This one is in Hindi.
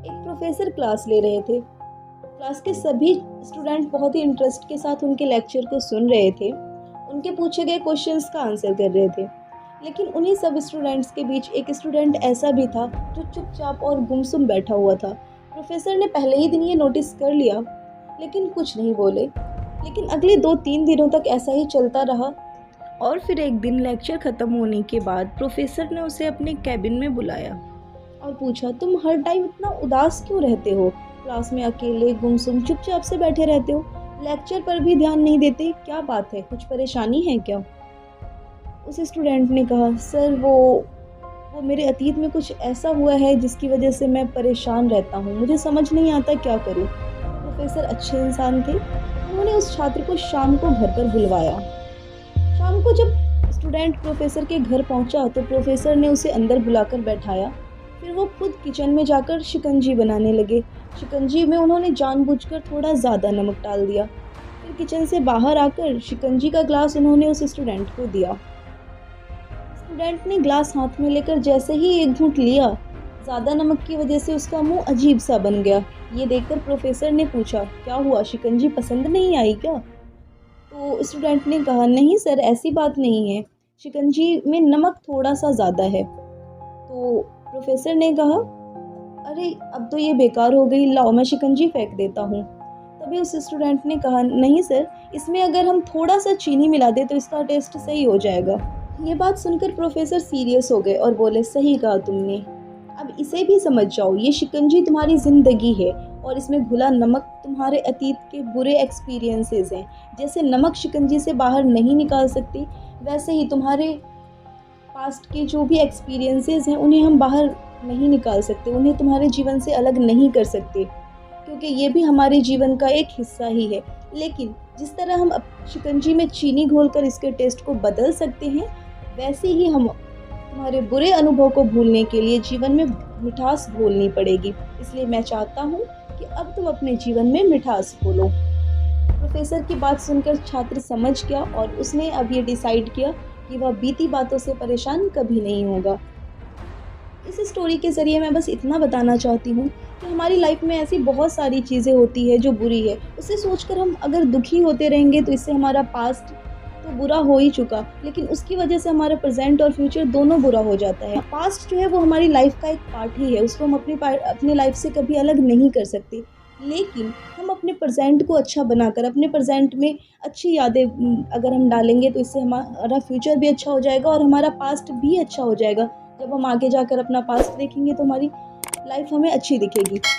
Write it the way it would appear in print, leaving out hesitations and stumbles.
एक प्रोफेसर क्लास ले रहे थे। क्लास के सभी स्टूडेंट बहुत ही इंटरेस्ट के साथ उनके लेक्चर को सुन रहे थे। उनके पूछे गए क्वेश्चंस का आंसर कर रहे थे। लेकिन उन्हीं सब स्टूडेंट्स के बीच एक स्टूडेंट ऐसा भी था जो चुपचाप और गुमसुम बैठा हुआ था। प्रोफेसर ने पहले ही दिन ये नोटिस कर लिया, लेकिन कुछ नहीं बोले। लेकिन अगले 2-3 दिनों तक ऐसा ही चलता रहा और फिर एक दिन लेक्चर ख़त्म होने के बाद प्रोफेसर ने उसे अपने कैबिन में बुलाया और पूछा, तुम हर टाइम इतना उदास क्यों रहते हो? क्लास में अकेले गुमसुम चुपचाप से बैठे रहते हो, लेक्चर पर भी ध्यान नहीं देते, क्या बात है? कुछ परेशानी है क्या? उस स्टूडेंट ने कहा, सर वो मेरे अतीत में कुछ ऐसा हुआ है जिसकी वजह से मैं परेशान रहता हूँ, मुझे समझ नहीं आता क्या करूँ। प्रोफेसर अच्छे इंसान थे। उन्होंने उस छात्र को शाम को घर पर बुलवाया। शाम को जब स्टूडेंट प्रोफेसर के घर पहुंचा तो प्रोफेसर ने उसे अंदर बुलाकर बैठाया। फिर वो खुद किचन में जाकर शिकंजी बनाने लगे। शिकंजी में उन्होंने जानबूझकर थोड़ा ज़्यादा नमक डाल दिया। फिर किचन से बाहर आकर शिकंजी का ग्लास उन्होंने उस स्टूडेंट को दिया। स्टूडेंट ने ग्लास हाथ में लेकर जैसे ही एक घूंट लिया, ज़्यादा नमक की वजह से उसका मुंह अजीब सा बन गया। ये देखकर प्रोफेसर ने पूछा, क्या हुआ, शिकंजी पसंद नहीं आई क्या? तो स्टूडेंट ने कहा, नहीं सर, ऐसी बात नहीं है, शिकंजी में नमक थोड़ा सा ज़्यादा है। तो प्रोफेसर ने कहा, अरे अब तो ये बेकार हो गई, लाओ मैं शिकंजी फेंक देता हूँ। तभी उस स्टूडेंट ने कहा, नहीं सर, इसमें अगर हम थोड़ा सा चीनी मिला दें तो इसका टेस्ट सही हो जाएगा। ये बात सुनकर प्रोफेसर सीरियस हो गए और बोले, सही कहा तुमने, अब इसे भी समझ जाओ, ये शिकंजी तुम्हारी ज़िंदगी है और इसमें घुला नमक तुम्हारे अतीत के बुरे एक्सपीरियंसेस हैं। जैसे नमक शिकंजी से बाहर नहीं निकाल सकती, वैसे ही तुम्हारे पास्ट के जो भी एक्सपीरियंसेस हैं उन्हें हम बाहर नहीं निकाल सकते, उन्हें तुम्हारे जीवन से अलग नहीं कर सकते, क्योंकि ये भी हमारे जीवन का एक हिस्सा ही है। लेकिन जिस तरह हम शिकंजी में चीनी घोलकर इसके टेस्ट को बदल सकते हैं, वैसे ही हम तुम्हारे बुरे अनुभव को भूलने के लिए जीवन में मिठास घोलनी पड़ेगी। इसलिए मैं चाहता हूँ कि अब तुम अपने जीवन में मिठास घोलो। प्रोफेसर की बात सुनकर छात्र समझ गया और उसने अब ये डिसाइड किया कि वह बीती बातों से परेशान कभी नहीं होगा। इस स्टोरी के ज़रिए मैं बस इतना बताना चाहती हूँ कि हमारी लाइफ में ऐसी बहुत सारी चीज़ें होती है जो बुरी है। उसे सोचकर हम अगर दुखी होते रहेंगे तो इससे हमारा पास्ट तो बुरा हो ही चुका, लेकिन उसकी वजह से हमारा प्रेजेंट और फ्यूचर दोनों बुरा हो जाता है। पास्ट जो है वो हमारी लाइफ का एक पार्ट ही है, उसको हम अपनी लाइफ से कभी अलग नहीं कर सकते। लेकिन हम अपने प्रेजेंट को अच्छा बनाकर अपने प्रेजेंट में अच्छी यादें अगर हम डालेंगे तो इससे हमारा फ्यूचर भी अच्छा हो जाएगा और हमारा पास्ट भी अच्छा हो जाएगा। जब हम आगे जाकर अपना पास्ट देखेंगे तो हमारी लाइफ हमें अच्छी दिखेगी।